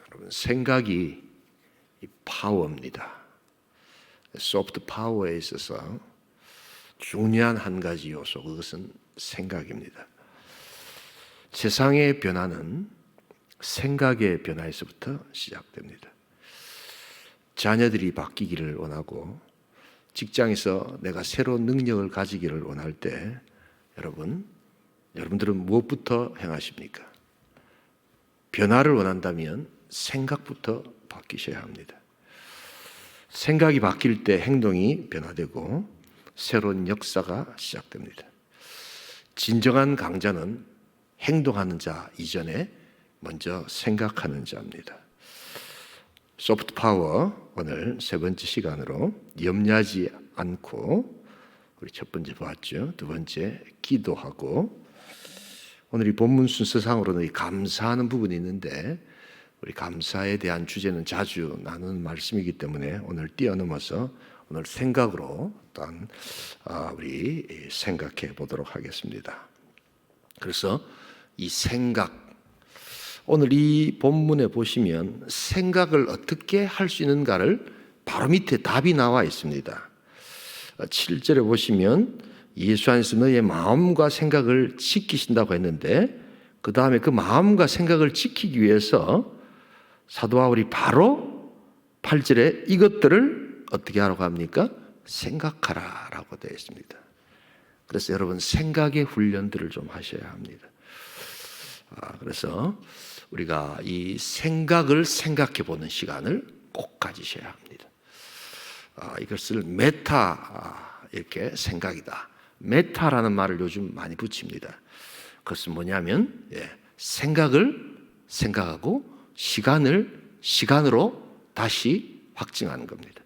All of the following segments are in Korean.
여러분, 생각이 파워입니다. 소프트 파워에 있어서 중요한 한 가지 요소, 그것은 생각입니다. 세상의 변화는 생각의 변화에서부터 시작됩니다. 자녀들이 바뀌기를 원하고 직장에서 내가 새로운 능력을 가지기를 원할 때 여러분들은 무엇부터 행하십니까? 변화를 원한다면 생각부터 바뀌셔야 합니다. 생각이 바뀔 때 행동이 변화되고 새로운 역사가 시작됩니다. 진정한 강자는 행동하는 자 이전에 먼저 생각하는 자입니다. 소프트 파워, 오늘 세 번째 시간으로 염려하지 않고, 우리 첫 번째 보았죠. 두 번째 기도하고, 오늘 이 본문 순서상으로는 이 감사하는 부분이 있는데 우리 감사에 대한 주제는 자주 나누는 말씀이기 때문에 오늘 뛰어넘어서 오늘 생각으로 일단 우리 생각해 보도록 하겠습니다. 그래서 이 생각, 오늘 이 본문에 보시면 생각을 어떻게 할 수 있는가를 바로 밑에 답이 나와 있습니다. 7절에 보시면 예수 안에서 너의 마음과 생각을 지키신다고 했는데, 그 다음에 그 마음과 생각을 지키기 위해서 사도 바울이 바로 8절에 이것들을 어떻게 하라고 합니까? 생각하라 라고 되어 있습니다. 그래서 여러분, 생각의 훈련들을 좀 하셔야 합니다. 그래서 우리가 이 생각을 생각해 보는 시간을 꼭 가지셔야 합니다. 이것을 메타, 이렇게 생각이다. 메타라는 말을 요즘 많이 붙입니다. 그것은 뭐냐면 생각을 생각하고 시간을 시간으로 다시 확증하는 겁니다.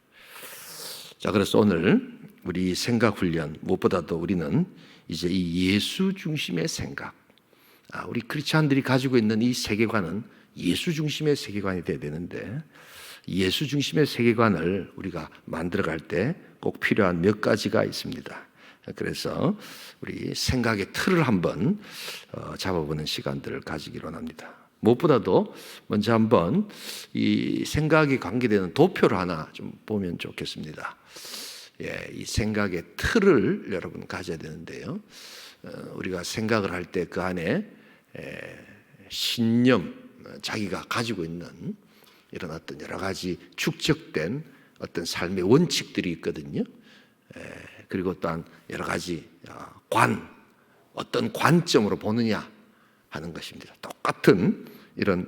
자, 그래서 오늘 우리 생각 훈련, 무엇보다도 우리는 이제 이 예수 중심의 생각, 우리 크리스찬들이 가지고 있는 이 세계관은 예수 중심의 세계관이 돼야 되는데, 예수 중심의 세계관을 우리가 만들어갈 때 꼭 필요한 몇 가지가 있습니다. 그래서 우리 생각의 틀을 한번 잡아보는 시간들을 가지기로 합니다. 무엇보다도 먼저 한번 이 생각에 관계되는 도표를 하나 좀 보면 좋겠습니다. 이 생각의 틀을 여러분 가져야 되는데요. 우리가 생각을 할 때 그 안에 신념, 자기가 가지고 있는 이런 어떤 여러 가지 축적된 어떤 삶의 원칙들이 있거든요. 그리고 또한 여러 가지 어떤 관점으로 보느냐 하는 것입니다. 똑같은 이런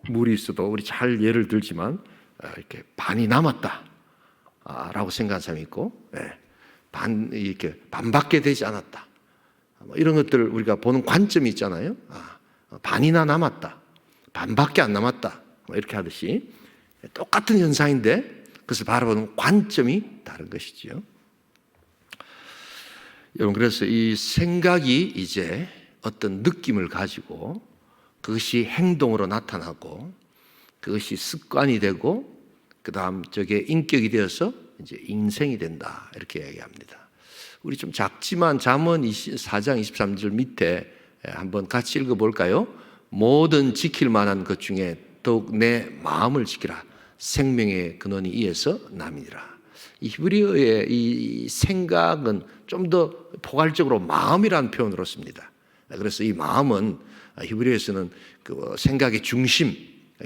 물이 있어도 우리 잘 예를 들지만 이렇게 반이 남았다 라고 생각하는 사람이 있고, 이렇게 반밖에 되지 않았다, 이런 것들을 우리가 보는 관점이 있잖아요. 반이나 남았다, 반밖에 안 남았다, 이렇게 하듯이 똑같은 현상인데 그것을 바라보는 관점이 다른 것이지요. 여러분, 그래서 이 생각이 이제 어떤 느낌을 가지고 그것이 행동으로 나타나고 그것이 습관이 되고 그 다음 저게 인격이 되어서 이제 인생이 된다, 이렇게 얘기합니다. 우리 좀 작지만 잠언 4장 23절 밑에 한번 같이 읽어볼까요? 모든 지킬 만한 것 중에 더욱 내 마음을 지키라. 생명의 근원이 이에서 남이니라. 이 히브리어의 이 생각은 좀 더 포괄적으로 마음이라는 표현으로 씁니다. 그래서 이 마음은 히브리어에서는 그 생각의 중심,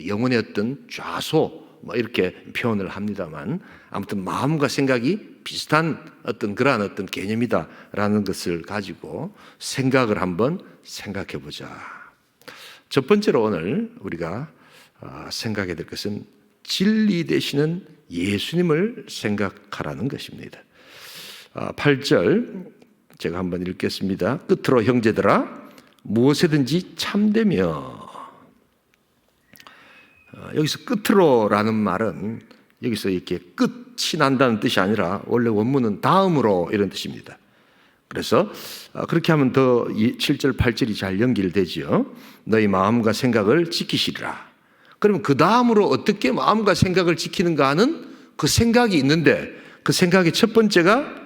영혼의 어떤 좌소, 이렇게 표현을 합니다만, 아무튼 마음과 생각이 비슷한 어떤 그러한 어떤 개념이다라는 것을 가지고 생각을 한번 생각해 보자. 첫 번째로 오늘 우리가 생각해야 될 것은 진리 되시는 예수님을 생각하라는 것입니다. 8절 제가 한번 읽겠습니다. 끝으로 형제들아 무엇이든지 참되며, 여기서 끝으로라는 말은 여기서 이렇게 끝이 난다는 뜻이 아니라 원래 원문은 다음으로 이런 뜻입니다. 그래서 그렇게 하면 더 7절 8절이 잘 연결되죠. 너희 마음과 생각을 지키시리라. 그러면 그 다음으로 어떻게 마음과 생각을 지키는가 하는 그 생각이 있는데, 그 생각의 첫 번째가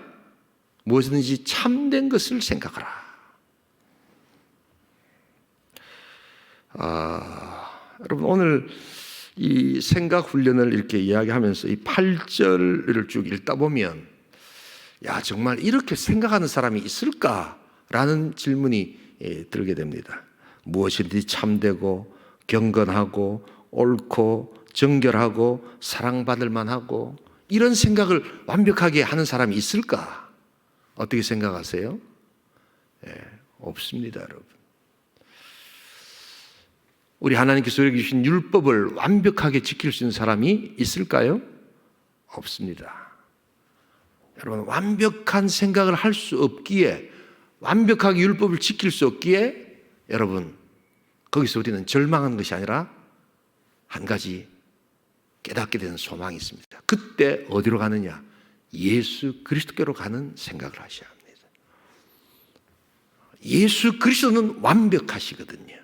무엇이든지 참된 것을 생각하라. 여러분, 오늘 이 생각 훈련을 이렇게 이야기하면서 이 8절을 쭉 읽다 보면, 야, 정말 이렇게 생각하는 사람이 있을까라는 질문이 들게 됩니다. 무엇이든지 참되고 경건하고 옳고 정결하고 사랑받을 만하고, 이런 생각을 완벽하게 하는 사람이 있을까? 어떻게 생각하세요? 없습니다, 여러분. 우리 하나님께서 우리에게 주신 율법을 완벽하게 지킬 수 있는 사람이 있을까요? 없습니다. 여러분, 완벽한 생각을 할 수 없기에, 완벽하게 율법을 지킬 수 없기에, 여러분, 거기서 우리는 절망하는 것이 아니라 한 가지 깨닫게 되는 소망이 있습니다. 그때 어디로 가느냐? 예수 그리스도께로 가는 생각을 하셔야 합니다. 예수 그리스도는 완벽하시거든요.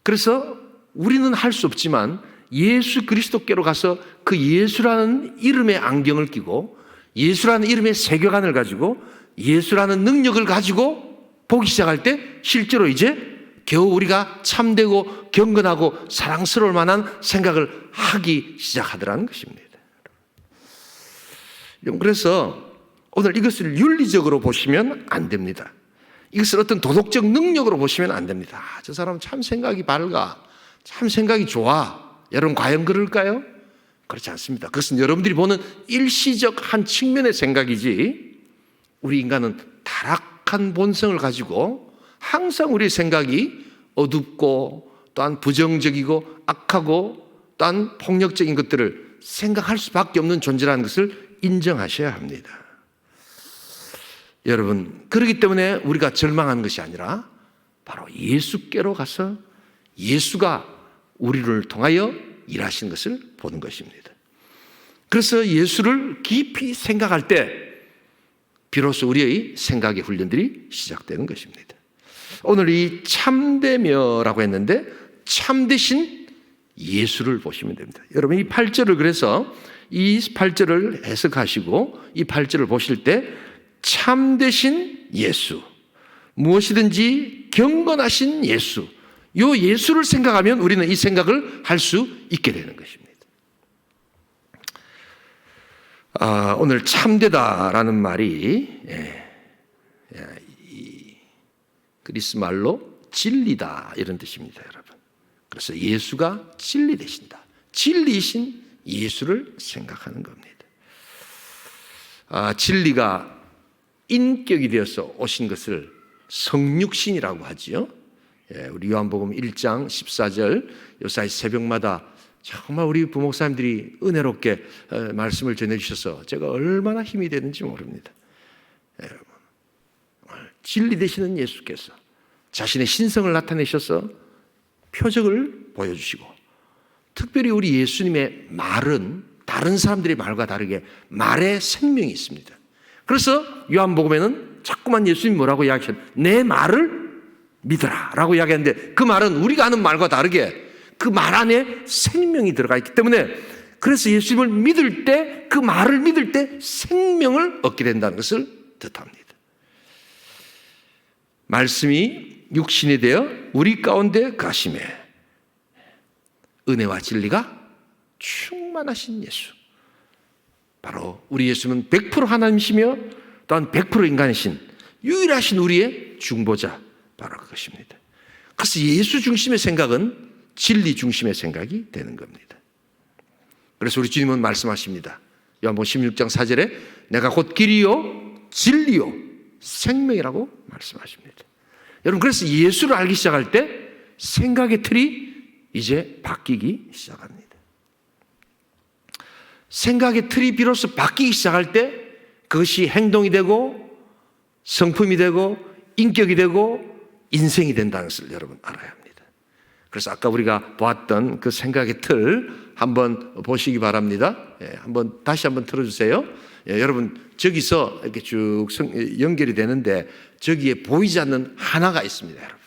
그래서 우리는 할 수 없지만 예수 그리스도께로 가서 그 예수라는 이름의 안경을 끼고, 예수라는 이름의 세계관을 가지고, 예수라는 능력을 가지고 보기 시작할 때 실제로 이제 겨우 우리가 참되고 경건하고 사랑스러울 만한 생각을 하기 시작하더라는 것입니다. 그래서 오늘 이것을 윤리적으로 보시면 안 됩니다. 이것을 어떤 도덕적 능력으로 보시면 안 됩니다. 저 사람 참 생각이 밝아, 참 생각이 좋아. 여러분, 과연 그럴까요? 그렇지 않습니다. 그것은 여러분들이 보는 일시적 한 측면의 생각이지, 우리 인간은 타락한 본성을 가지고 항상 우리의 생각이 어둡고 또한 부정적이고 악하고 또한 폭력적인 것들을 생각할 수밖에 없는 존재라는 것을 인정하셔야 합니다. 여러분, 그렇기 때문에 우리가 절망하는 것이 아니라 바로 예수께로 가서 예수가 우리를 통하여 일하신 것을 보는 것입니다. 그래서 예수를 깊이 생각할 때 비로소 우리의 생각의 훈련들이 시작되는 것입니다. 오늘 이 참되며라고 했는데 참되신 예수를 보시면 됩니다. 여러분, 이 8절을 그래서 이 8절을 해석하시고 이 8절을 보실 때 참되신 예수, 무엇이든지 경건하신 예수, 요 예수를 생각하면 우리는 이 생각을 할 수 있게 되는 것입니다. 오늘 참되다라는 말이 그리스 말로 진리다 이런 뜻입니다, 여러분. 그래서 예수가 진리 되신다. 진리이신 예수를 생각하는 겁니다. 진리가 인격이 되어서 오신 것을 성육신이라고 하지요. 우리 요한복음 1장 14절 요사이 새벽마다 정말 우리 부목사님들이 은혜롭게 말씀을 전해주셔서 제가 얼마나 힘이 되는지 모릅니다. 진리 되시는 예수께서 자신의 신성을 나타내셔서 표적을 보여주시고, 특별히 우리 예수님의 말은 다른 사람들의 말과 다르게 말에 생명이 있습니다. 그래서 요한복음에는 자꾸만 예수님이 뭐라고 이야기하셨어요? 내 말을 믿어라 라고 이야기하는데, 그 말은 우리가 하는 말과 다르게 그 말 안에 생명이 들어가 있기 때문에, 그래서 예수님을 믿을 때, 그 말을 믿을 때 생명을 얻게 된다는 것을 뜻합니다. 말씀이 육신이 되어 우리 가운데 가심에 은혜와 진리가 충만하신 예수, 바로 우리 예수는 100% 하나님이시며 또한 100% 인간이신 유일하신 우리의 중보자, 바로 그것입니다. 그래서 예수 중심의 생각은 진리 중심의 생각이 되는 겁니다. 그래서 우리 주님은 말씀하십니다. 요한복음 16장 4절에 내가 곧 길이요 진리요 생명이라고 말씀하십니다. 여러분, 그래서 예수를 알기 시작할 때 생각의 틀이 이제 바뀌기 시작합니다. 생각의 틀이 비로소 바뀌기 시작할 때 그것이 행동이 되고 성품이 되고 인격이 되고 인생이 된다는 것을 여러분 알아야 합니다. 그래서 아까 우리가 보았던 그 생각의 틀 한번 보시기 바랍니다. 다시 한번 틀어주세요. 여러분, 저기서 이렇게 쭉 연결이 되는데 저기에 보이지 않는 하나가 있습니다, 여러분.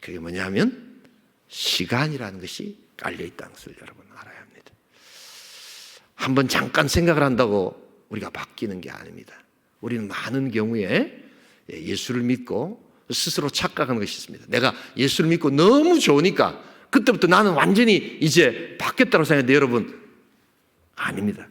그게 뭐냐면 시간이라는 것이 깔려 있다는 것을 여러분 알아야 합니다. 한번 잠깐 생각을 한다고 우리가 바뀌는 게 아닙니다. 우리는 많은 경우에 예수를 믿고 스스로 착각하는 것이 있습니다. 내가 예수를 믿고 너무 좋으니까 그때부터 나는 완전히 이제 바뀌었다고 생각했는데 여러분, 아닙니다.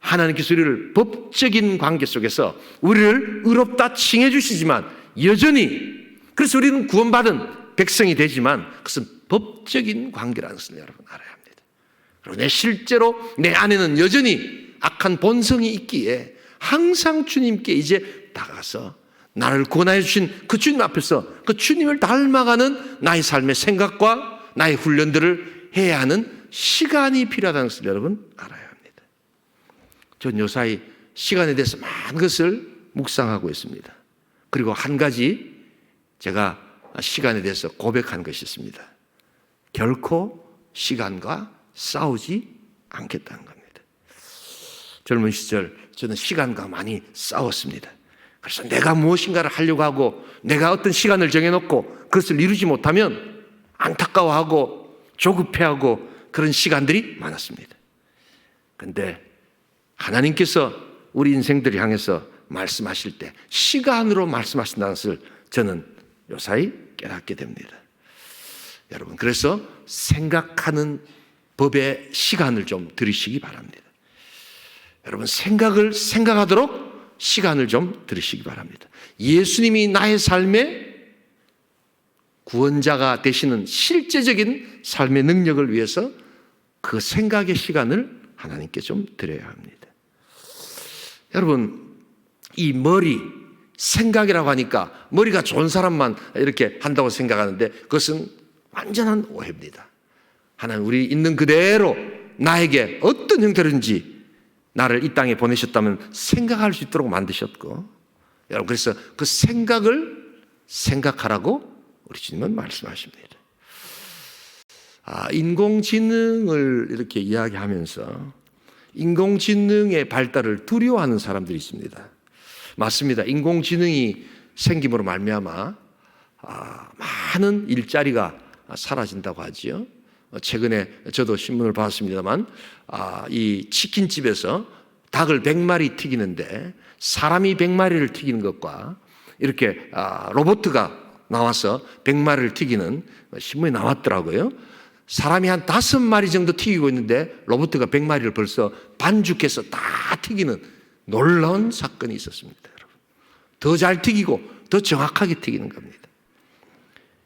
하나님께서 우리를 법적인 관계 속에서 우리를 의롭다 칭해 주시지만 여전히, 그래서 우리는 구원받은 백성이 되지만 그것은 법적인 관계라는 것을 여러분 알아야 합니다. 그리고 실제로 내 안에는 여전히 악한 본성이 있기에 항상 주님께 이제 다가가서 나를 구원하여 주신 그 주님 앞에서 그 주님을 닮아가는 나의 삶의 생각과 나의 훈련들을 해야 하는 시간이 필요하다는 것을 여러분 알아야 합니다. 전 요사이 시간에 대해서 많은 것을 묵상하고 있습니다. 그리고 한 가지 제가 시간에 대해서 고백한 것이 있습니다. 결코 시간과 싸우지 않겠다는 겁니다. 젊은 시절 저는 시간과 많이 싸웠습니다. 그래서 내가 무엇인가를 하려고 하고 내가 어떤 시간을 정해놓고 그것을 이루지 못하면 안타까워하고 조급해하고 그런 시간들이 많았습니다. 그런데 하나님께서 우리 인생들을 향해서 말씀하실 때 시간으로 말씀하신다는 것을 저는 요사이 깨닫게 됩니다. 여러분, 그래서 생각하는 법의 시간을 좀 들이시기 바랍니다. 여러분, 생각하도록 시간을 좀 들이시기 바랍니다. 예수님이 나의 삶의 구원자가 되시는 실제적인 삶의 능력을 위해서 그 생각의 시간을 하나님께 좀 드려야 합니다. 여러분, 이 머리, 생각이라고 하니까 머리가 좋은 사람만 이렇게 한다고 생각하는데 그것은 완전한 오해입니다. 하나님 우리 있는 그대로 나에게 어떤 형태로든지 나를 이 땅에 보내셨다면 생각할 수 있도록 만드셨고, 여러분 그래서 그 생각을 생각하라고 우리 주님은 말씀하십니다. 인공지능을 이렇게 이야기하면서 인공지능의 발달을 두려워하는 사람들이 있습니다. 맞습니다. 인공지능이 생김으로 말미암아 많은 일자리가 사라진다고 하지요. 최근에 저도 신문을 봤습니다만 이 치킨집에서 닭을 100마리 튀기는데 사람이 100마리를 튀기는 것과 이렇게 로봇가 나와서 100마리를 튀기는 신문이 나왔더라고요. 사람이 한 5마리 정도 튀기고 있는데 로봇가 100마리를 벌써 반죽해서 다 튀기는 놀라운 사건이 있었습니다. 여러분, 더 잘 튀기고 더 정확하게 튀기는 겁니다.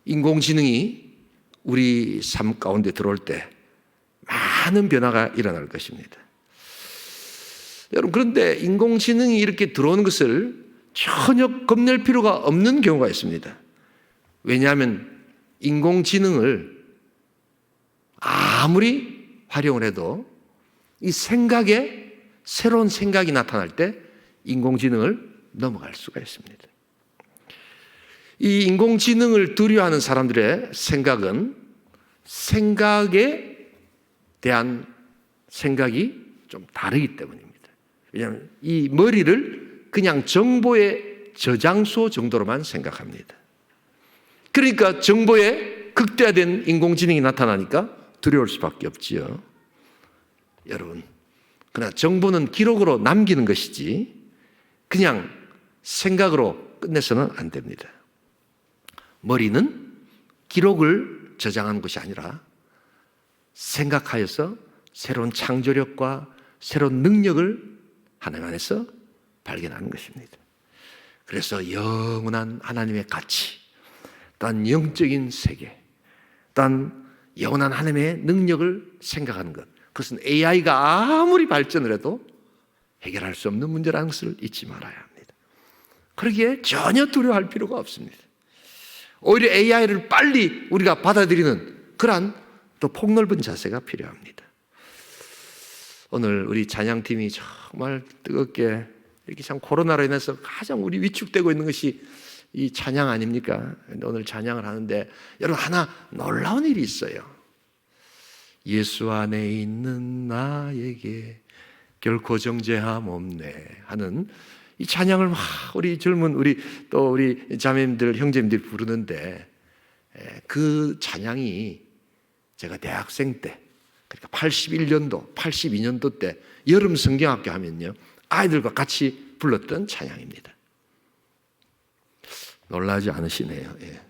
인공지능이 우리 삶 가운데 들어올 때 많은 변화가 일어날 것입니다. 여러분, 그런데 인공지능이 이렇게 들어오는 것을 전혀 겁낼 필요가 없는 경우가 있습니다. 왜냐하면 인공지능을 아무리 활용을 해도 이 생각에 새로운 생각이 나타날 때 인공지능을 넘어갈 수가 있습니다. 이 인공지능을 두려워하는 사람들의 생각은 생각에 대한 생각이 좀 다르기 때문입니다. 왜냐하면 이 머리를 그냥 정보의 저장소 정도로만 생각합니다. 그러니까 정보에 극대화된 인공지능이 나타나니까 두려울 수밖에 없지요. 여러분, 그러나 정보는 기록으로 남기는 것이지 그냥 생각으로 끝내서는 안 됩니다. 머리는 기록을 저장하는 것이 아니라 생각하여서 새로운 창조력과 새로운 능력을 하나님 안에서 발견하는 것입니다. 그래서 영원한 하나님의 가치, 또한 영적인 세계, 또한 영원한 하나님의 능력을 생각하는 것, 그것은 AI가 아무리 발전을 해도 해결할 수 없는 문제라는 것을 잊지 말아야 합니다. 그러기에 전혀 두려워할 필요가 없습니다. 오히려 AI를 빨리 우리가 받아들이는 그러한 또 폭넓은 자세가 필요합니다. 오늘 우리 찬양팀이 정말 뜨겁게 이렇게 참 코로나로 인해서 가장 우리 위축되고 있는 것이 이 찬양 아닙니까? 오늘 찬양을 하는데 여러분 하나 놀라운 일이 있어요. 예수 안에 있는 나에게 결코 정죄함 없네 하는 이 찬양을 막 우리 젊은 우리 자매님들 형제님들이 부르는데 그 찬양이 제가 대학생 때 그러니까 81년도 82년도 때 여름 성경학교 하면요 아이들과 같이 불렀던 찬양입니다. 놀라지 않으시네요. 예.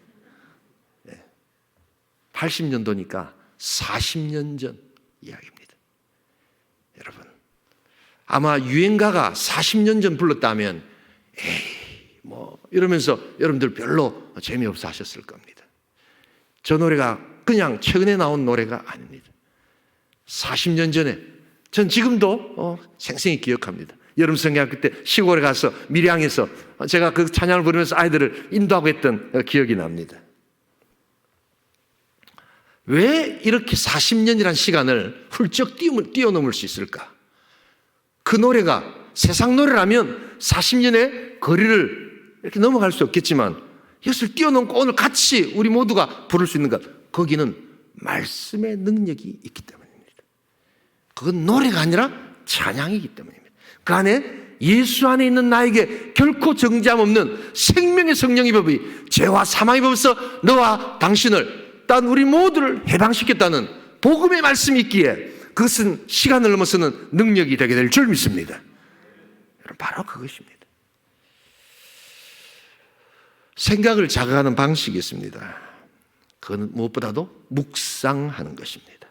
80년도니까 40년 전 이야기입니다. 여러분, 아마 유행가가 40년 전 불렀다면 에이 뭐 이러면서 여러분들 별로 재미없어 하셨을 겁니다. 저 노래가 그냥 최근에 나온 노래가 아닙니다. 40년 전에, 전 지금도 생생히 기억합니다. 여름 성경학교 때 시골에 가서 밀양에서 제가 그 찬양을 부르면서 아이들을 인도하고 했던 기억이 납니다. 왜 이렇게 40년이라는 시간을 훌쩍 뛰어넘을 수 있을까? 그 노래가 세상 노래라면 40년의 거리를 이렇게 넘어갈 수 없겠지만 이것을 뛰어넘고 오늘 같이 우리 모두가 부를 수 있는 것, 거기는 말씀의 능력이 있기 때문입니다. 그건 노래가 아니라 찬양이기 때문입니다. 그 안에 예수 안에 있는 나에게 결코 정죄함 없는 생명의 성령의 법이 죄와 사망의 법에서 너와 당신을 딴 우리 모두를 해방시켰다는 복음의 말씀이 있기에 그것은 시간을 넘어서는 능력이 되게 될 줄 믿습니다. 여러분, 바로 그것입니다. 생각을 자극하는 방식이 있습니다. 그건 무엇보다도 묵상하는 것입니다.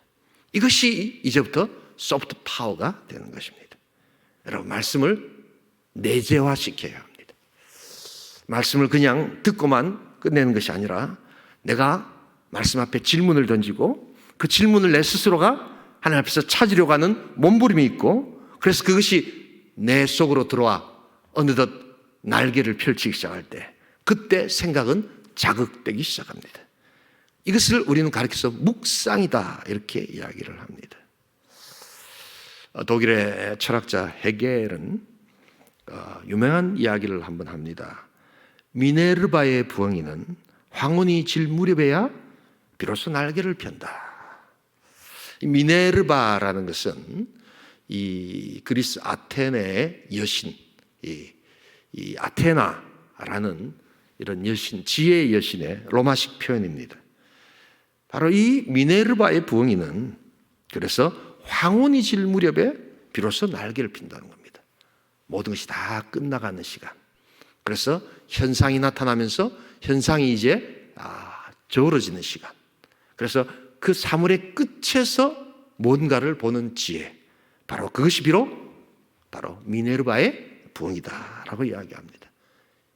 이것이 이제부터 소프트 파워가 되는 것입니다. 여러분, 말씀을 내재화시켜야 합니다. 말씀을 그냥 듣고만 끝내는 것이 아니라 내가 말씀 앞에 질문을 던지고 그 질문을 내 스스로가 하나님 앞에서 찾으려고 하는 몸부림이 있고, 그래서 그것이 내 속으로 들어와 어느덧 날개를 펼치기 시작할 때 그때 생각은 자극되기 시작합니다. 이것을 우리는 가르쳐서 묵상이다 이렇게 이야기를 합니다. 독일의 철학자 헤겔은 유명한 이야기를 한번 합니다. 미네르바의 부엉이는 황혼이 질 무렵에야 비로소 날개를 편다. 미네르바라는 것은 이 그리스 아테네의 여신, 이 아테나라는 이런 여신, 지혜의 여신의 로마식 표현입니다. 바로 이 미네르바의 부엉이는 그래서 황혼이 질 무렵에 비로소 날개를 핀다는 겁니다. 모든 것이 다 끝나가는 시간. 그래서 현상이 나타나면서 현상이 이제 저울어지는 시간. 그래서 그 사물의 끝에서 뭔가를 보는 지혜, 바로 그것이 바로 미네르바의 부엉이다라고 이야기합니다.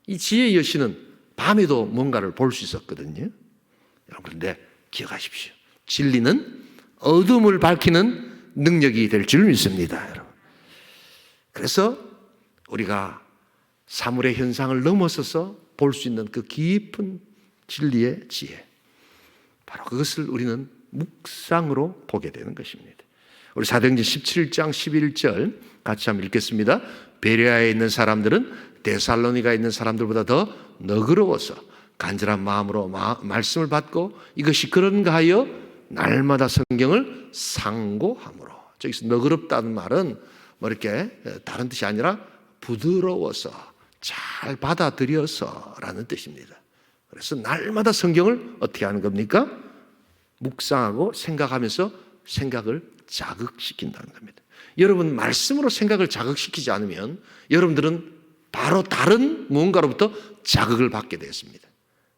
이 지혜의 여신은 밤에도 뭔가를 볼 수 있었거든요. 그런데 기억하십시오. 진리는 어둠을 밝히는 능력이 될 줄 믿습니다, 여러분. 그래서 우리가 사물의 현상을 넘어서서 볼 수 있는 그 깊은 진리의 지혜, 바로 그것을 우리는 묵상으로 보게 되는 것입니다. 우리 사도행전 17장 11절 같이 한번 읽겠습니다. 베레아에 있는 사람들은 데살로니가에 있는 사람들보다 더 너그러워서 간절한 마음으로 말씀을 받고 이것이 그런가 하여 날마다 성경을 상고함으로. 저기서 너그럽다는 말은 뭐 이렇게 다른 뜻이 아니라 부드러워서 잘 받아들여서라는 뜻입니다. 그래서 날마다 성경을 어떻게 하는 겁니까? 묵상하고 생각하면서 생각을 자극시킨다는 겁니다. 여러분, 말씀으로 생각을 자극시키지 않으면 여러분들은 바로 다른 무언가로부터 자극을 받게 되었습니다.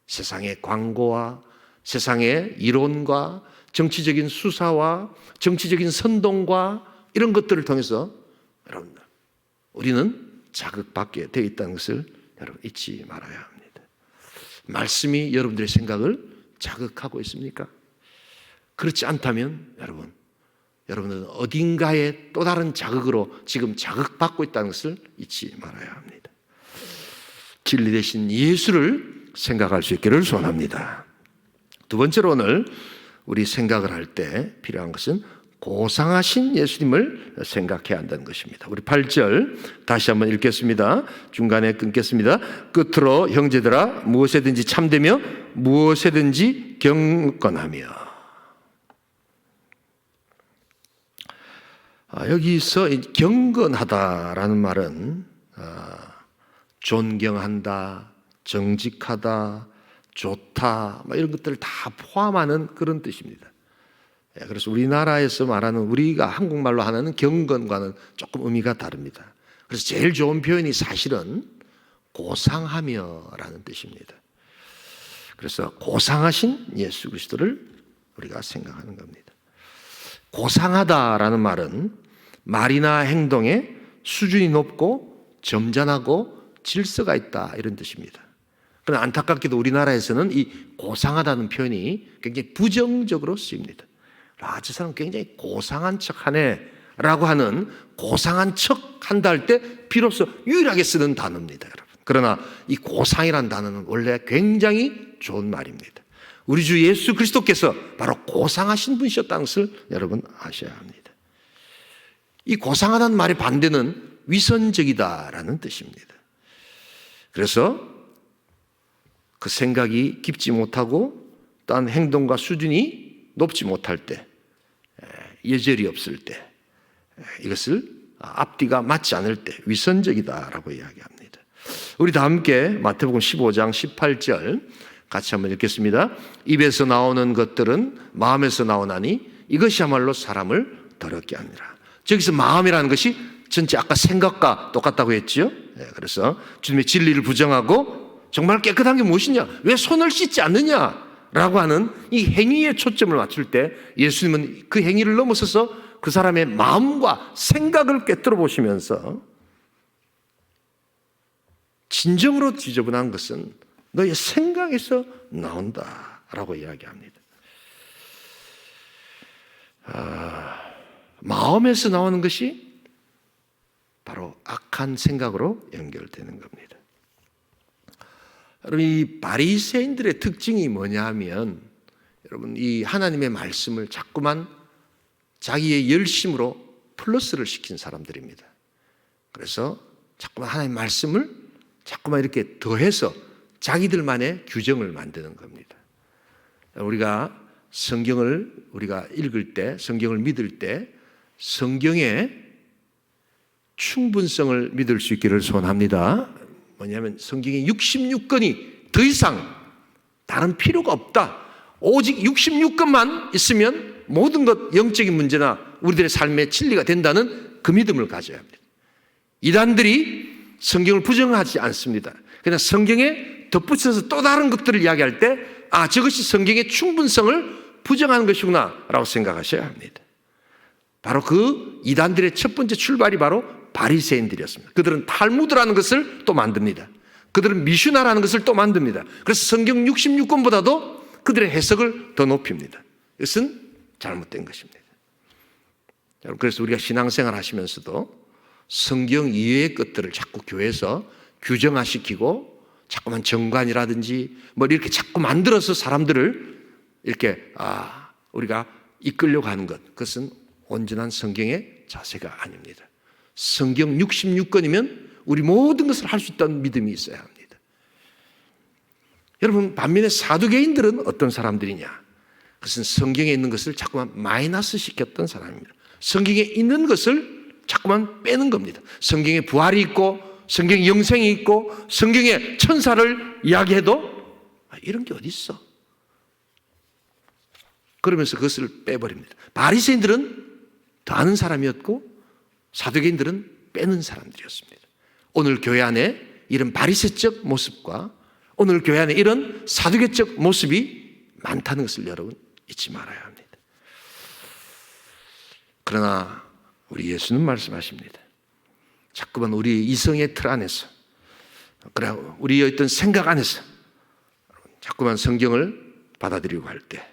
세상의 광고와 세상의 이론과 정치적인 수사와 정치적인 선동과 이런 것들을 통해서 여러분들, 우리는 자극받게 되어 있다는 것을 여러분 잊지 말아야 합니다. 말씀이 여러분들의 생각을 자극하고 있습니까? 그렇지 않다면 여러분은 어딘가에 또 다른 자극으로 지금 자극받고 있다는 것을 잊지 말아야 합니다. 진리 대신 예수를 생각할 수 있기를 소원합니다. 두 번째로 오늘 우리 생각을 할 때 필요한 것은 고상하신 예수님을 생각해야 한다는 것입니다. 우리 8절 다시 한번 읽겠습니다. 중간에 끊겠습니다. 끝으로 형제들아 무엇에든지 참되며 무엇에든지 경건하며. 여기서 경건하다라는 말은 존경한다, 정직하다, 좋다, 이런 것들을 다 포함하는 그런 뜻입니다. 그래서 우리나라에서 말하는 우리가 한국말로 하는 경건과는 조금 의미가 다릅니다. 그래서 제일 좋은 표현이 사실은 고상하며라는 뜻입니다. 그래서 고상하신 예수 그리스도를 우리가 생각하는 겁니다. 고상하다라는 말은 말이나 행동에 수준이 높고 점잖하고 질서가 있다, 이런 뜻입니다. 그러나 안타깝게도 우리나라에서는 이 고상하다는 표현이 굉장히 부정적으로 쓰입니다. 저 사람 굉장히 고상한 척하네 라고 하는, 고상한 척 한다 할 때 비로소 유일하게 쓰는 단어입니다, 여러분. 그러나 이 고상이라는 단어는 원래 굉장히 좋은 말입니다. 우리 주 예수 그리스도께서 바로 고상하신 분이셨다는 것을 여러분 아셔야 합니다. 이 고상하다는 말의 반대는 위선적이다라는 뜻입니다. 그래서 그 생각이 깊지 못하고 또한 행동과 수준이 높지 못할 때, 예절이 없을 때, 이것을 앞뒤가 맞지 않을 때 위선적이다라고 이야기합니다. 우리 다 함께 마태복음 15장 18절 같이 한번 읽겠습니다. 입에서 나오는 것들은 마음에서 나오나니 이것이야말로 사람을 더럽게 하니라. 저기서 마음이라는 것이 전체 아까 생각과 똑같다고 했죠. 그래서 주님의 진리를 부정하고 정말 깨끗한 게 무엇이냐, 왜 손을 씻지 않느냐라고 하는 이 행위에 초점을 맞출 때 예수님은 그 행위를 넘어서서 그 사람의 마음과 생각을 꿰뚫어 보시면서 진정으로 지저분한 것은 너의 생각에서 나온다라고 이야기합니다. 마음에서 나오는 것이 바로 악한 생각으로 연결되는 겁니다. 여러분, 이 바리새인들의 특징이 뭐냐 하면, 여러분, 이 하나님의 말씀을 자꾸만 자기의 열심으로 플러스를 시킨 사람들입니다. 그래서 자꾸만 하나님의 말씀을 자꾸만 이렇게 더해서 자기들만의 규정을 만드는 겁니다. 우리가 성경을 우리가 읽을 때, 성경을 믿을 때 성경의 충분성을 믿을 수 있기를 소원합니다. 뭐냐면 성경의 66권이 더 이상 다른 필요가 없다. 오직 66권만 있으면 모든 것, 영적인 문제나 우리들의 삶의 진리가 된다는 그 믿음을 가져야 합니다. 이단들이 성경을 부정하지 않습니다. 그냥 성경에 덧붙여서 또 다른 것들을 이야기할 때, 저것이 성경의 충분성을 부정하는 것이구나 라고 생각하셔야 합니다. 바로 그 이단들의 첫 번째 출발이 바로 바리새인들이었습니다. 그들은 탈무드라는 것을 또 만듭니다. 그들은 미슈나라는 것을 또 만듭니다. 그래서 성경 66권보다도 그들의 해석을 더 높입니다. 이것은 잘못된 것입니다. 여러분, 그래서 우리가 신앙생활 하시면서도 성경 이외의 것들을 자꾸 교회에서 규정화시키고 자꾸만 정관이라든지 뭐 이렇게 자꾸 만들어서 사람들을 이렇게 우리가 이끌려고 하는 것, 그것은 온전한 성경의 자세가 아닙니다. 성경 66권이면 우리 모든 것을 할 수 있다는 믿음이 있어야 합니다. 여러분, 반면에 사두개인들은 어떤 사람들이냐? 그것은 성경에 있는 것을 자꾸만 마이너스 시켰던 사람입니다. 성경에 있는 것을 자꾸만 빼는 겁니다. 성경에 부활이 있고 성경에 영생이 있고 성경에 천사를 이야기해도 이런 게 어디 있어? 그러면서 그것을 빼버립니다. 바리새인들은 더 아는 사람이었고 사두개인들은 빼는 사람들이었습니다. 오늘 교회 안에 이런 바리새적 모습과 오늘 교회 안에 이런 사두개적 모습이 많다는 것을 여러분 잊지 말아야 합니다. 그러나 우리 예수는 말씀하십니다. 자꾸만 우리 이성의 틀 안에서, 그래 우리의 어떤 생각 안에서 자꾸만 성경을 받아들이고 할 때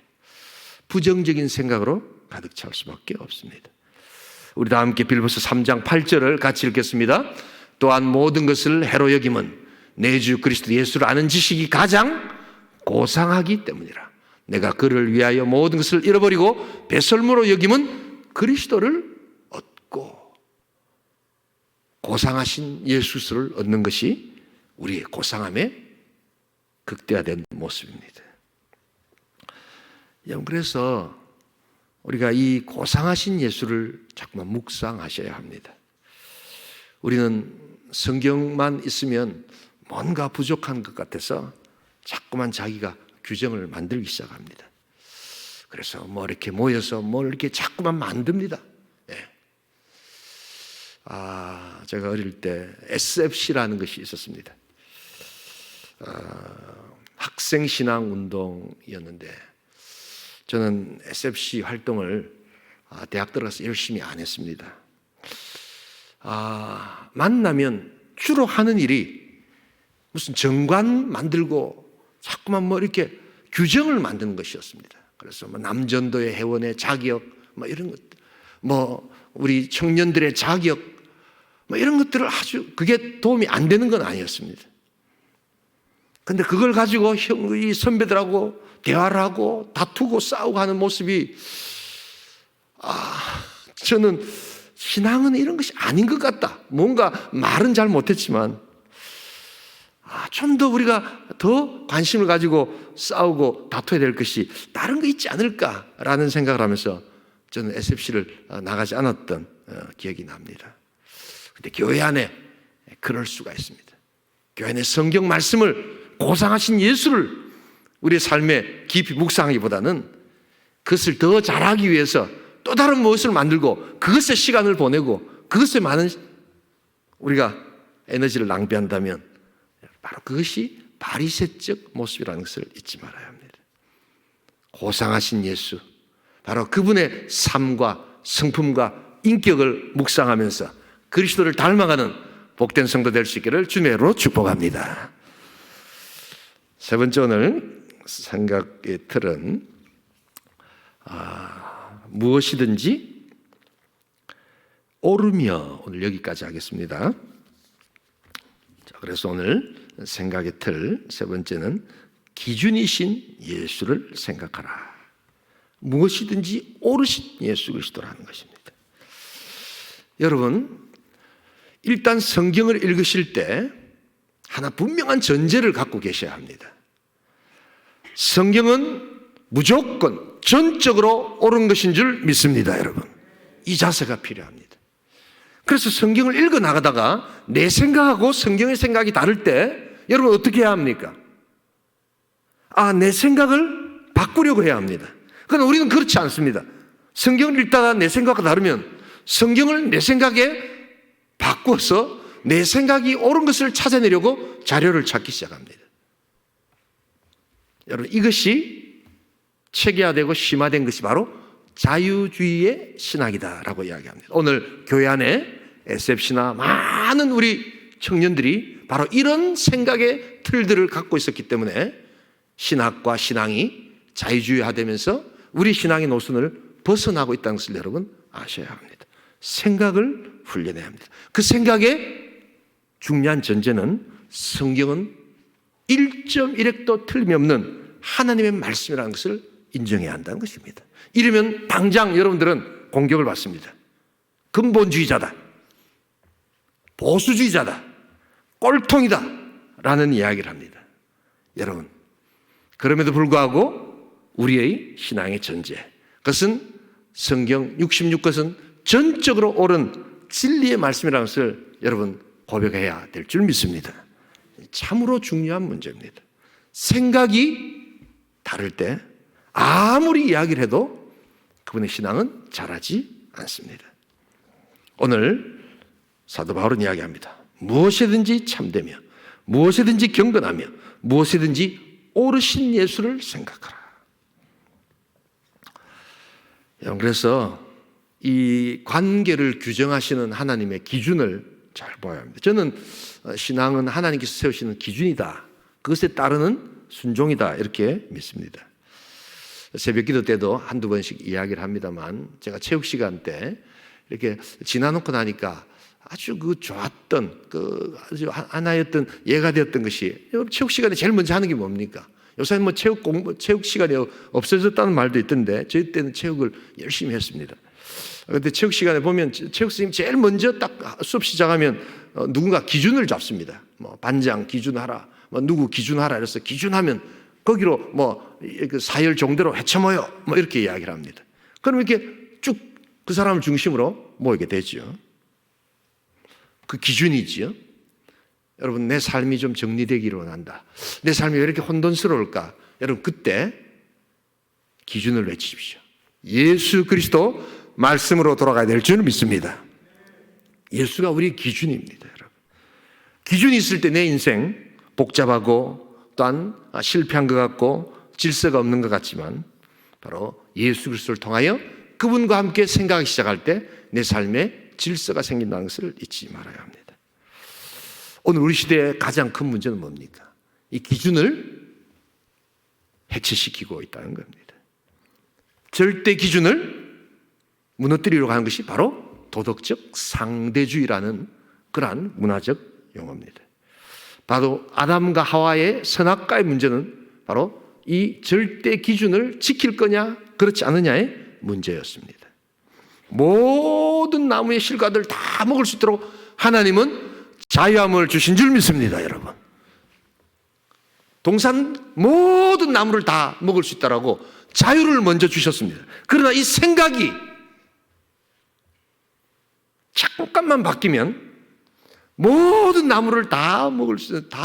부정적인 생각으로 가득 찰 수밖에 없습니다. 우리 다 함께 빌보서 3장 8절을 같이 읽겠습니다. 또한 모든 것을 해로 여김은 내 주 그리스도 예수를 아는 지식이 가장 고상하기 때문이라. 내가 그를 위하여 모든 것을 잃어버리고 배설물로 여김은 그리스도를 얻고, 고상하신 예수를 얻는 것이 우리의 고상함의 극대화된 모습입니다. 여러분, 그래서 우리가 이 고상하신 예수를 자꾸만 묵상하셔야 합니다. 우리는 성경만 있으면 뭔가 부족한 것 같아서 자꾸만 자기가 규정을 만들기 시작합니다. 그래서 뭐 이렇게 모여서 뭘 이렇게 자꾸만 만듭니다. 제가 어릴 때 SFC라는 것이 있었습니다. 학생신앙 운동이었는데 저는 SFC 활동을 대학 들어가서 열심히 안 했습니다. 만나면 주로 하는 일이 무슨 정관 만들고 자꾸만 뭐 이렇게 규정을 만드는 것이었습니다. 그래서 뭐 남전도의 회원의 자격, 뭐 이런 것들, 뭐 우리 청년들의 자격, 뭐 이런 것들을 아주 그게 도움이 안 되는 건 아니었습니다. 근데 그걸 가지고 이 선배들하고 대화를 하고 다투고 싸우고 하는 모습이 저는 신앙은 이런 것이 아닌 것 같다. 뭔가 말은 잘 못했지만 좀 더 우리가 더 관심을 가지고 싸우고 다투어야 될 것이 다른 거 있지 않을까라는 생각을 하면서 저는 SFC를 나가지 않았던 기억이 납니다. 근데 교회 안에 그럴 수가 있습니다. 교회 안에 성경 말씀을 고상하신 예수를 우리의 삶에 깊이 묵상하기보다는 그것을 더 잘하기 위해서 또 다른 무엇을 만들고 그것에 시간을 보내고 그것에 많은 우리가 에너지를 낭비한다면 바로 그것이 바리새적 모습이라는 것을 잊지 말아야 합니다. 고상하신 예수, 바로 그분의 삶과 성품과 인격을 묵상하면서 그리스도를 닮아가는 복된 성도 될 수 있기를 주님의 이름으로 축복합니다. 세 번째 오늘 생각의 틀은 무엇이든지 오르며, 오늘 여기까지 하겠습니다. 자, 그래서 오늘 생각의 틀 세 번째는 기준이신 예수를 생각하라. 무엇이든지 오르신 예수 그리스도라는 것입니다. 여러분, 일단 성경을 읽으실 때 하나 분명한 전제를 갖고 계셔야 합니다. 성경은 무조건 전적으로 옳은 것인 줄 믿습니다, 여러분. 이 자세가 필요합니다. 그래서 성경을 읽어 나가다가 내 생각하고 성경의 생각이 다를 때 여러분 어떻게 해야 합니까? 내 생각을 바꾸려고 해야 합니다. 그러나 우리는 그렇지 않습니다. 성경을 읽다가 내 생각과 다르면 성경을 내 생각에 바꿔서 내 생각이 옳은 것을 찾아내려고 자료를 찾기 시작합니다. 여러분, 이것이 체계화되고 심화된 것이 바로 자유주의의 신학이다라고 이야기합니다. 오늘 교회 안에 SFC나 많은 우리 청년들이 바로 이런 생각의 틀들을 갖고 있었기 때문에 신학과 신앙이 자유주의화되면서 우리 신앙의 노선을 벗어나고 있다는 것을 여러분 아셔야 합니다. 생각을 훈련해야 합니다. 그 생각의 중요한 전제는 성경은 1.1획도 틀림이 없는 하나님의 말씀이라는 것을 인정해야 한다는 것입니다. 이러면 당장 여러분들은 공격을 받습니다. 근본주의자다, 보수주의자다, 꼴통이다 라는 이야기를 합니다. 여러분, 그럼에도 불구하고 우리의 신앙의 전제, 그것은 성경 66것은 전적으로 옳은 진리의 말씀이라는 것을 여러분 고백해야 될 줄 믿습니다. 참으로 중요한 문제입니다. 생각이 다를 때 아무리 이야기를 해도 그분의 신앙은 자라지 않습니다. 오늘 사도 바울은 이야기합니다. 무엇이든지 참되며 무엇이든지 경건하며 무엇이든지 오르신 예수를 생각하라. 그래서 이 관계를 규정하시는 하나님의 기준을 잘 봐야 합니다. 저는 신앙은 하나님께서 세우시는 기준이다, 그것에 따르는 순종이다, 이렇게 믿습니다. 새벽 기도 때도 한두 번씩 이야기를 합니다만, 제가 체육 시간 때 이렇게 지나놓고 나니까 아주 좋았던 아주 하나였던 예가 되었던 것이, 체육 시간에 제일 먼저 하는 게 뭡니까? 요새는 뭐 체육 시간이 없어졌다는 말도 있던데 저희 때는 체육을 열심히 했습니다. 그런데 체육 시간에 보면 체육 선생님 제일 먼저 딱 수업 시작하면 누군가 기준을 잡습니다. 뭐 반장 기준하라, 뭐 누구 기준하라, 그래서 기준하면 거기로 뭐 사열 종대로 헤쳐모여, 뭐 이렇게 이야기를 합니다. 그럼 이렇게 쭉 그 사람을 중심으로 모이게 되죠. 그 기준이지요. 여러분, 내 삶이 좀 정리되기를 원한다, 내 삶이 왜 이렇게 혼돈스러울까? 여러분, 그때 기준을 외치십시오. 예수 그리스도 말씀으로 돌아가야 될 줄 믿습니다. 예수가 우리 기준입니다, 여러분. 기준이 있을 때 내 인생 복잡하고 또한 실패한 것 같고 질서가 없는 것 같지만, 바로 예수 그리스도를 통하여 그분과 함께 생각하기 시작할 때 내 삶에 질서가 생긴다는 것을 잊지 말아야 합니다. 오늘 우리 시대의 가장 큰 문제는 뭡니까? 이 기준을 해체시키고 있다는 겁니다. 절대 기준을 무너뜨리려고 하는 것이 바로 도덕적 상대주의라는 그러한 문화적 용어입니다. 바로 아담과 하와의 선악과의 문제는 바로 이 절대 기준을 지킬 거냐 그렇지 않느냐의 문제였습니다. 모든 나무의 실과들 다 먹을 수 있도록 하나님은 자유함을 주신 줄 믿습니다, 여러분. 동산 모든 나무를 다 먹을 수 있다라고 자유를 먼저 주셨습니다. 그러나 이 생각이 잠깐만 바뀌면 모든 나무를 다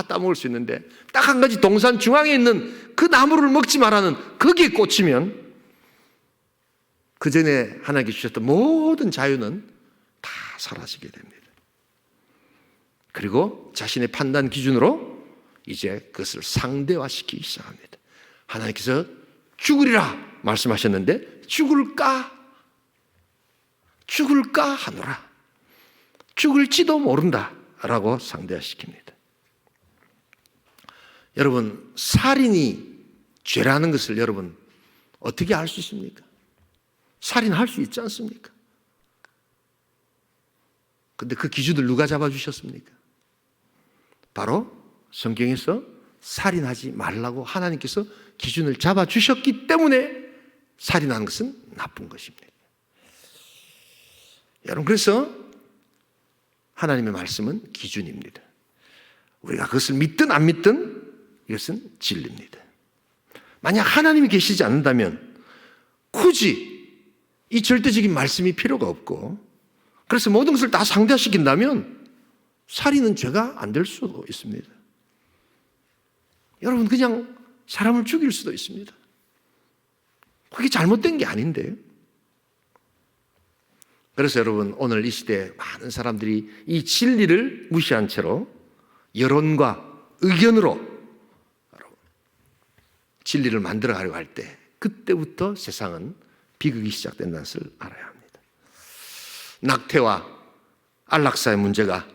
따먹을 수 있는데 딱 한 가지 동산 중앙에 있는 그 나무를 먹지 말라는 거기에 꽂히면 그 전에 하나님께 주셨던 모든 자유는 다 사라지게 됩니다. 그리고 자신의 판단 기준으로 이제 그것을 상대화시키기 시작합니다. 하나님께서 죽으리라 말씀하셨는데 죽을까 하노라. 죽을지도 모른다 라고 상대화시킵니다. 여러분, 살인이 죄라는 것을 여러분 어떻게 알 수 있습니까? 살인할 수 있지 않습니까? 근데 그 기준을 누가 잡아주셨습니까? 바로 성경에서 살인하지 말라고 하나님께서 기준을 잡아주셨기 때문에 살인하는 것은 나쁜 것입니다. 여러분, 그래서 하나님의 말씀은 기준입니다. 우리가 그것을 믿든 안 믿든 이것은 진리입니다. 만약 하나님이 계시지 않는다면 굳이 이 절대적인 말씀이 필요가 없고, 그래서 모든 것을 다 상대화시킨다면 살인은 죄가 안 될 수도 있습니다. 여러분, 그냥 사람을 죽일 수도 있습니다. 그게 잘못된 게 아닌데요. 그래서 여러분, 오늘 이 시대에 많은 사람들이 이 진리를 무시한 채로 여론과 의견으로 진리를 만들어가려고 할 때 그때부터 세상은 비극이 시작된다는 것을 알아야 합니다. 낙태와 안락사의 문제가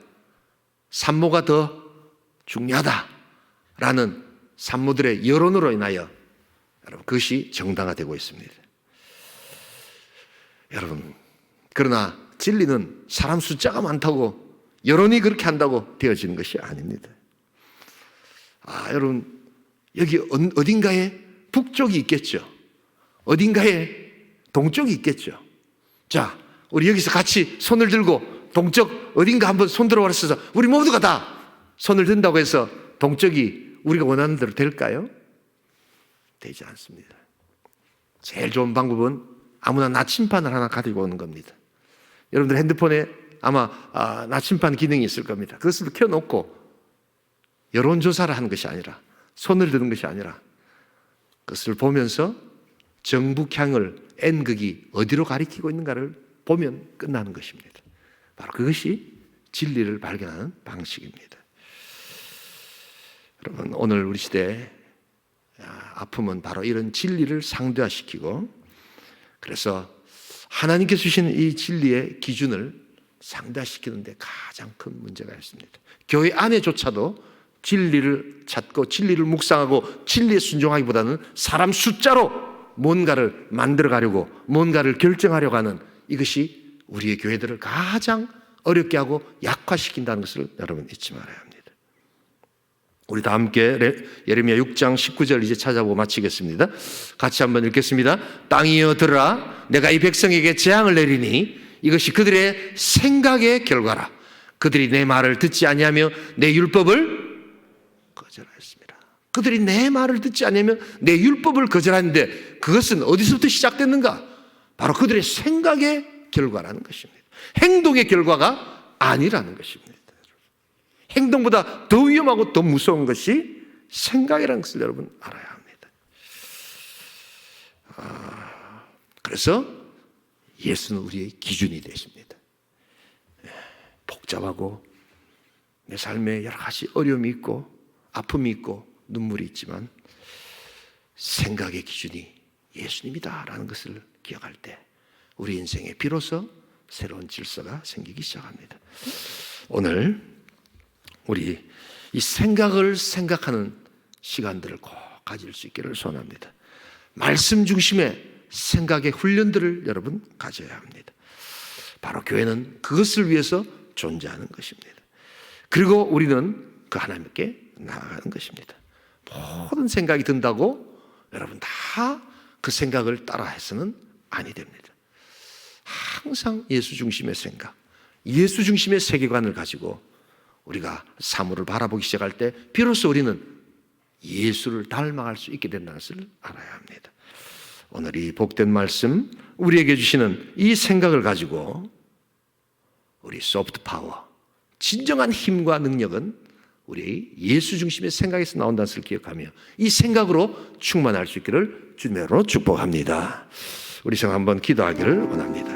산모가 더 중요하다라는 산모들의 여론으로 인하여 여러분 그것이 정당화되고 있습니다. 여러분, 그러나 진리는 사람 숫자가 많다고 여론이 그렇게 한다고 되어지는 것이 아닙니다. 여러분, 여기 어딘가에 북쪽이 있겠죠. 어딘가에 동쪽이 있겠죠. 자, 우리 여기서 같이 손을 들고 동쪽 어딘가 한번 손 들어버렸어서 우리 모두가 다 손을 든다고 해서 동쪽이 우리가 원하는 대로 될까요? 되지 않습니다. 제일 좋은 방법은 아무나 나침반을 하나 가지고 오는 겁니다. 여러분들 핸드폰에 아마 나침반 기능이 있을 겁니다. 그것을 켜놓고 여론조사를 하는 것이 아니라, 손을 드는 것이 아니라 그것을 보면서 정북향을 N극이 어디로 가리키고 있는가를 보면 끝나는 것입니다. 바로 그것이 진리를 발견하는 방식입니다. 여러분, 오늘 우리 시대의 아픔은 바로 이런 진리를 상대화시키고, 그래서 하나님께서 주신 이 진리의 기준을 상대화시키는데 가장 큰 문제가 있습니다. 교회 안에조차도 진리를 찾고 진리를 묵상하고 진리에 순종하기보다는 사람 숫자로 뭔가를 만들어가려고, 뭔가를 결정하려고 하는 이것이 우리의 교회들을 가장 어렵게 하고 약화시킨다는 것을 여러분 잊지 말아야 합니다. 우리 다 함께 예레미야 6장 19절 이제 찾아보고 마치겠습니다. 같이 한번 읽겠습니다. 땅이여 들으라, 내가 이 백성에게 재앙을 내리니 이것이 그들의 생각의 결과라. 그들이 내 말을 듣지 아니하며 내 율법을 거절하였습니다. 그들이 내 말을 듣지 아니하며 내 율법을 거절하는데 그것은 어디서부터 시작됐는가? 바로 그들의 생각의 결과라는 것입니다. 행동의 결과가 아니라는 것입니다. 행동보다 더 위험하고 더 무서운 것이 생각이라는 것을 여러분 알아야 합니다. 그래서 예수는 우리의 기준이 되십니다. 복잡하고 내 삶에 여러 가지 어려움이 있고 아픔이 있고 눈물이 있지만 생각의 기준이 예수님이다라는 것을 기억할 때 우리 인생에 비로소 새로운 질서가 생기기 시작합니다. 오늘 우리 이 생각을 생각하는 시간들을 꼭 가질 수 있기를 소원합니다. 말씀 중심의 생각의 훈련들을 여러분 가져야 합니다. 바로 교회는 그것을 위해서 존재하는 것입니다. 그리고 우리는 그 하나님께 나아가는 것입니다. 모든 생각이 든다고 여러분 다 그 생각을 따라해서는 아니 됩니다. 항상 예수 중심의 생각, 예수 중심의 세계관을 가지고 우리가 사물을 바라보기 시작할 때 비로소 우리는 예수를 닮아갈 수 있게 된다는 것을 알아야 합니다. 오늘 이 복된 말씀, 우리에게 주시는 이 생각을 가지고 우리 소프트 파워, 진정한 힘과 능력은 우리 예수 중심의 생각에서 나온다는 것을 기억하며 이 생각으로 충만할 수 있기를 주님으로 축복합니다. 우리 성 한번 기도하기를 원합니다.